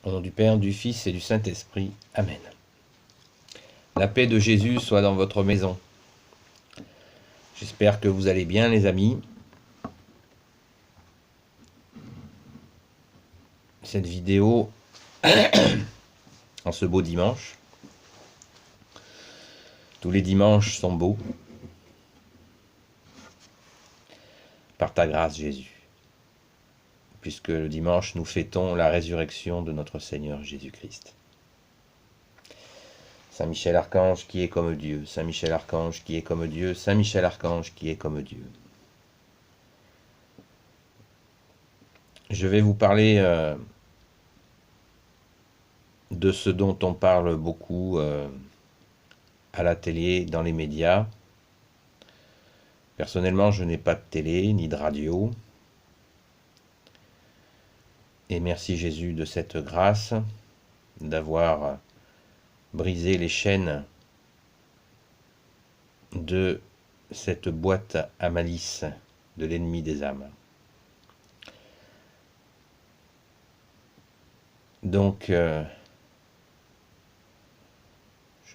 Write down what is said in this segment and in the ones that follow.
Au nom du Père, du Fils et du Saint-Esprit. Amen. La paix de Jésus soit dans votre maison. J'espère que vous allez bien, les amis. Cette vidéo, en ce beau dimanche. Tous les dimanches sont beaux. Par ta grâce, Jésus. Puisque le dimanche, nous fêtons la résurrection de notre Seigneur Jésus-Christ. Saint Michel Archange qui est comme Dieu, Saint Michel Archange qui est comme Dieu, Saint Michel Archange qui est comme Dieu. Je vais vous parler de ce dont on parle beaucoup à la télé, dans les médias. Personnellement, je n'ai pas de télé ni de radio. Et merci Jésus de cette grâce, d'avoir brisé les chaînes de cette boîte à malice de l'ennemi des âmes. Donc, je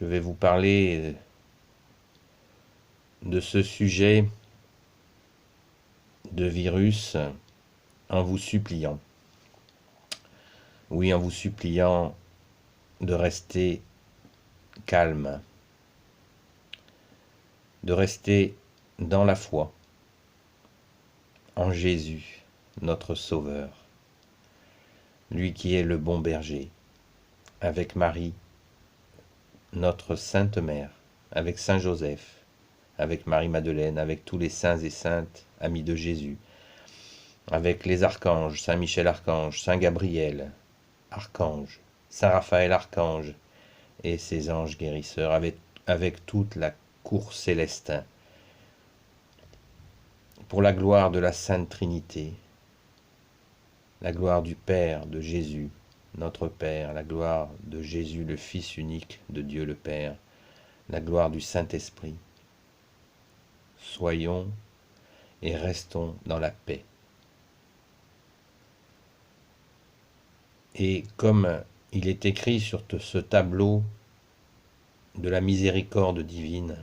vais vous parler de ce sujet de virus en vous suppliant. Oui, en vous suppliant de rester calme, de rester dans la foi, en Jésus, notre Sauveur, lui qui est le bon berger, avec Marie, notre Sainte Mère, avec Saint Joseph, avec Marie-Madeleine, avec tous les saints et saintes amis de Jésus, avec les archanges, Saint Michel Archange, Saint Gabriel, Archange, Saint Raphaël Archange, et ses anges guérisseurs, avec toute la cour céleste, pour la gloire de la Sainte Trinité, la gloire du Père, de Jésus, notre Père, la gloire de Jésus, le Fils unique de Dieu le Père, la gloire du Saint-Esprit. Soyons et restons dans la paix. Et comme il est écrit sur ce tableau de la miséricorde divine,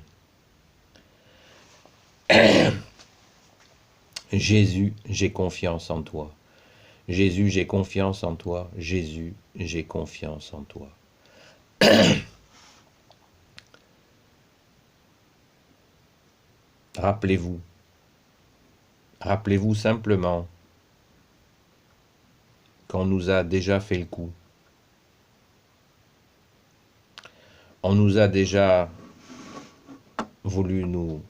Jésus, j'ai confiance en toi. Jésus, j'ai confiance en toi. Jésus, j'ai confiance en toi. Rappelez-vous simplement qu'on nous a déjà fait le coup. On nous a déjà voulu nous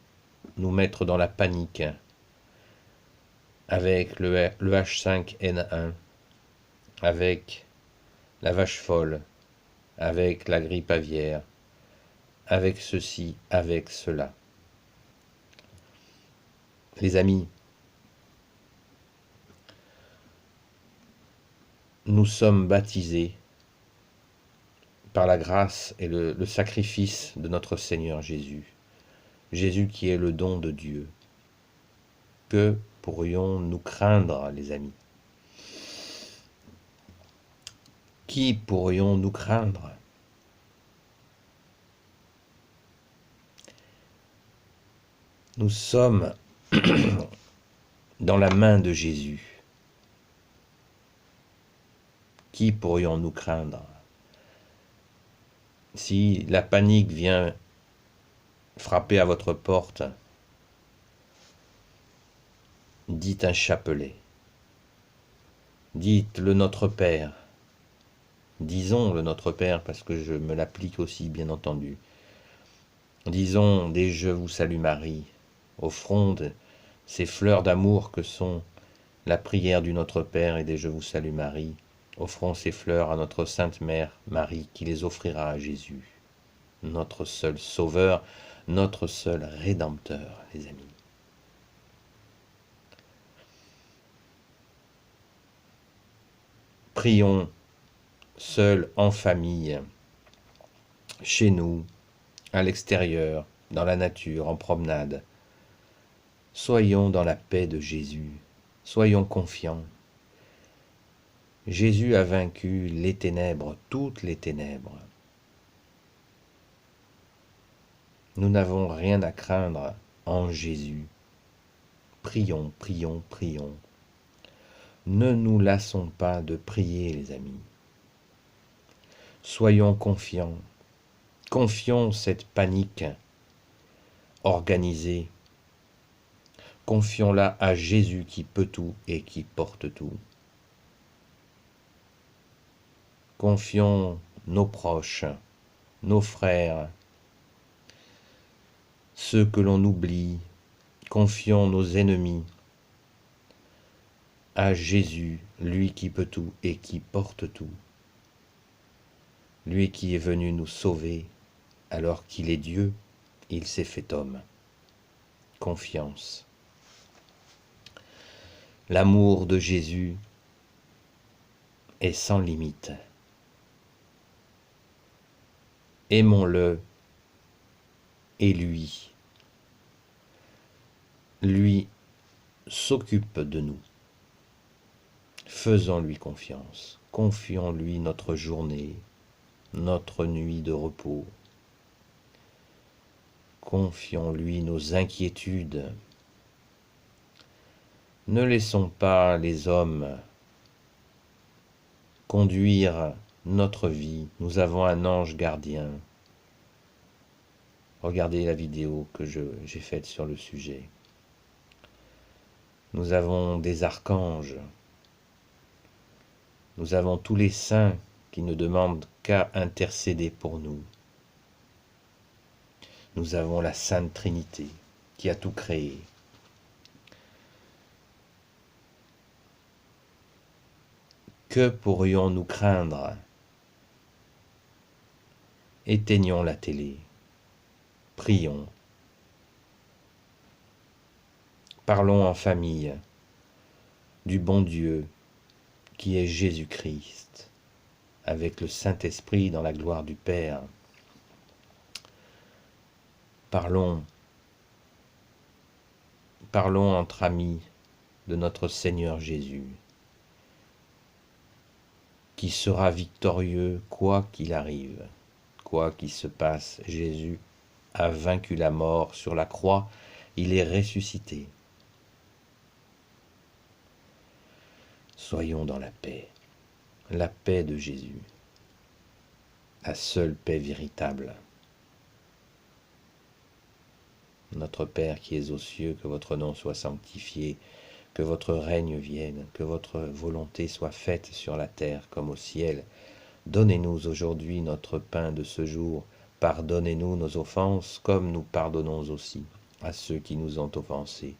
mettre dans la panique avec le H5N1, avec la vache folle, avec la grippe aviaire, avec ceci, avec cela. Les amis, nous sommes baptisés par la grâce et le sacrifice de notre Seigneur Jésus. Jésus qui est le don de Dieu. Que pourrions-nous craindre, les amis? Qui pourrions-nous craindre? Nous sommes dans la main de Jésus. Qui pourrions-nous craindre? Si la panique vient frapper à votre porte, dites un chapelet. Dites le Notre Père. Disons le Notre Père parce que je me l'applique aussi, bien entendu. Disons des Je vous salue Marie, offrons ces fleurs d'amour que sont la prière du Notre Père et des Je vous salue Marie. Offrons ces fleurs à notre Sainte Mère Marie qui les offrira à Jésus, notre seul Sauveur, notre seul Rédempteur, les amis. Prions seuls en famille, chez nous, à l'extérieur, dans la nature, en promenade. Soyons dans la paix de Jésus, soyons confiants. Jésus a vaincu les ténèbres, toutes les ténèbres. Nous n'avons rien à craindre en Jésus. Prions, prions, prions. Ne nous lassons pas de prier, les amis. Soyons confiants. Confions cette panique organisée. Confions-la à Jésus qui peut tout et qui porte tout. Confions nos proches, nos frères, ceux que l'on oublie. Confions nos ennemis à Jésus, lui qui peut tout et qui porte tout. Lui qui est venu nous sauver alors qu'il est Dieu, il s'est fait homme. Confiance. L'amour de Jésus est sans limite. Aimons-le et lui s'occupe de nous. Faisons-lui confiance. Confions-lui notre journée, notre nuit de repos. Confions-lui nos inquiétudes. Ne laissons pas les hommes conduire notre vie. Nous avons un ange gardien. Regardez la vidéo que j'ai faite sur le sujet. Nous avons des archanges. Nous avons tous les saints qui ne demandent qu'à intercéder pour nous. Nous avons la Sainte Trinité qui a tout créé. Que pourrions-nous craindre? Éteignons la télé. Prions. Parlons en famille du bon Dieu qui est Jésus-Christ, avec le Saint-Esprit dans la gloire du Père. Parlons entre amis de notre Seigneur Jésus, qui sera victorieux quoi qu'il arrive, quoi qu'il se passe. Jésus a vaincu la mort sur la croix, il est ressuscité. Soyons dans la paix de Jésus, la seule paix véritable. Notre Père qui es aux cieux, que votre nom soit sanctifié, que votre règne vienne, que votre volonté soit faite sur la terre comme au ciel. Donnez-nous aujourd'hui notre pain de ce jour. Pardonnez-nous nos offenses, comme nous pardonnons aussi à ceux qui nous ont offensés.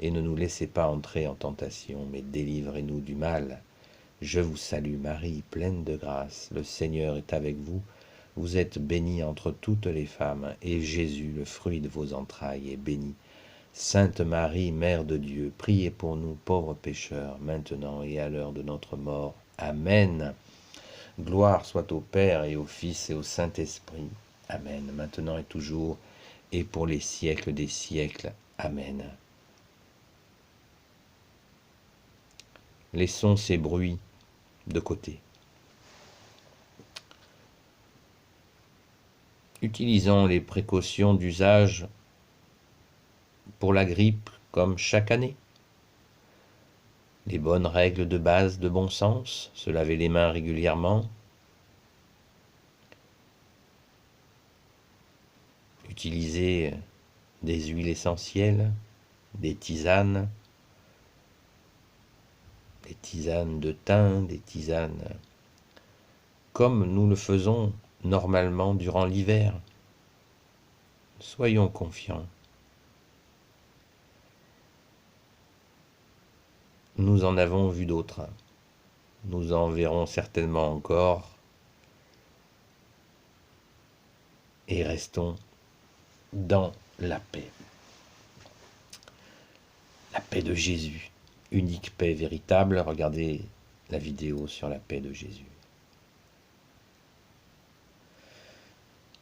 Et ne nous laissez pas entrer en tentation, mais délivrez-nous du mal. Je vous salue Marie, pleine de grâce, le Seigneur est avec vous. Vous êtes bénie entre toutes les femmes, et Jésus, le fruit de vos entrailles, est béni. Sainte Marie, Mère de Dieu, priez pour nous pauvres pécheurs, maintenant et à l'heure de notre mort. Amen. Gloire soit au Père et au Fils et au Saint-Esprit. Amen. Maintenant et toujours, et pour les siècles des siècles. Amen. Laissons ces bruits de côté. Utilisons les précautions d'usage pour la grippe comme chaque année. Les bonnes règles de base de bon sens, se laver les mains régulièrement, utiliser des huiles essentielles, des tisanes de thym, des tisanes comme nous le faisons normalement durant l'hiver. Soyons confiants. Nous en avons vu d'autres. Nous en verrons certainement encore. Et restons dans la paix. La paix de Jésus. Unique paix véritable. Regardez la vidéo sur la paix de Jésus.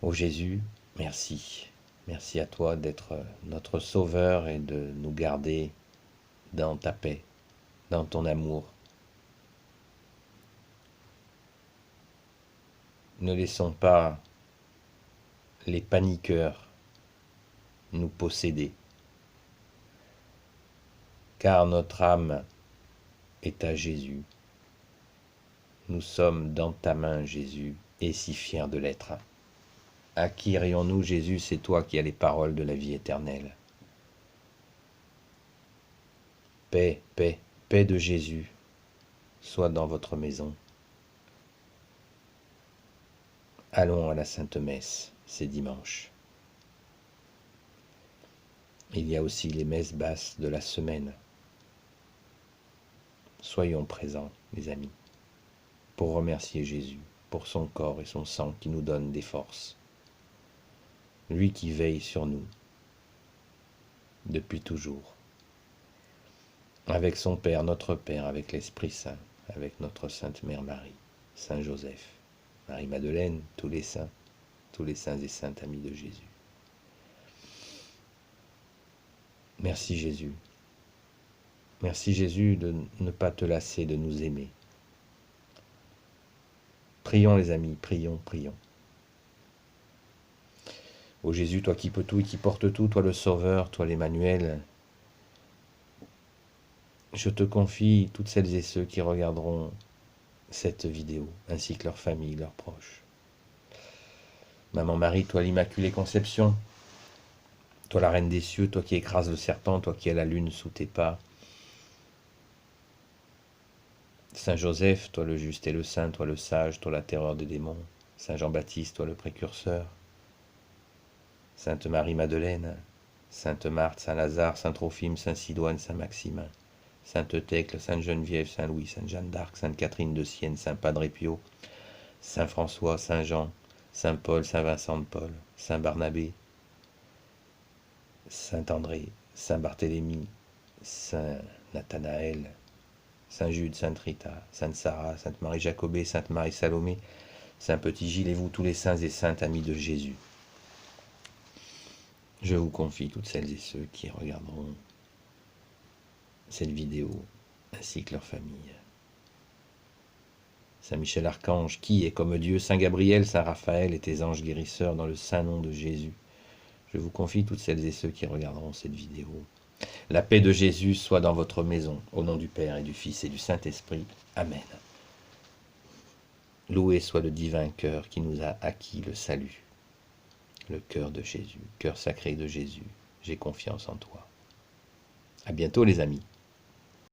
Ô Jésus, merci. Merci à toi d'être notre Sauveur et de nous garder dans ta paix, dans ton amour. Ne laissons pas les paniqueurs nous posséder, car notre âme est à Jésus. Nous sommes dans ta main, Jésus, et si fiers de l'être. À qui irions-nous, Jésus? C'est toi qui as les paroles de la vie éternelle. Paix, paix, paix de Jésus, soit dans votre maison. Allons à la Sainte Messe, c'est dimanche. Il y a aussi les messes basses de la semaine. Soyons présents, les amis, pour remercier Jésus, pour son corps et son sang qui nous donnent des forces. Lui qui veille sur nous, depuis toujours. Avec son Père, notre Père, avec l'Esprit Saint, avec notre Sainte Mère Marie, Saint Joseph, Marie-Madeleine, tous les saints et saintes amis de Jésus. Merci Jésus. Merci Jésus de ne pas te lasser de nous aimer. Prions les amis, prions, prions. Ô Jésus, toi qui peux tout et qui portes tout, toi le Sauveur, toi l'Emmanuel, je te confie toutes celles et ceux qui regarderont cette vidéo, ainsi que leurs familles, leurs proches. Maman Marie, toi l'Immaculée Conception, toi la Reine des cieux, toi qui écrases le serpent, toi qui as la lune sous tes pas. Saint Joseph, toi le juste et le saint, toi le sage, toi la terreur des démons. Saint Jean-Baptiste, toi le précurseur. Sainte Marie-Madeleine, Sainte Marthe, Saint Lazare, Saint Trophime, Saint Sidoine, Saint Maximin. Sainte Thècle, Sainte Geneviève, Saint Louis, Sainte Jeanne d'Arc, Sainte Catherine de Sienne, Saint Padre Pio, Saint François, Saint Jean, Saint Paul, Saint Vincent de Paul, Saint Barnabé, Saint André, Saint Barthélemy, Saint Nathanaël, Saint Jude, Sainte Rita, Sainte Sarah, Sainte Marie Jacobée, Sainte Marie Salomé, Saint Petit Gilles et vous tous les saints et saintes amis de Jésus. Je vous confie toutes celles et ceux qui regarderont cette vidéo, ainsi que leur famille. Saint Michel Archange, qui est comme Dieu, Saint Gabriel, Saint Raphaël et tes anges guérisseurs, dans le saint nom de Jésus. Je vous confie toutes celles et ceux qui regarderont cette vidéo. La paix de Jésus soit dans votre maison, au nom du Père et du Fils et du Saint-Esprit. Amen. Loué soit le divin cœur qui nous a acquis le salut. Le cœur de Jésus, cœur sacré de Jésus, j'ai confiance en toi. À bientôt les amis.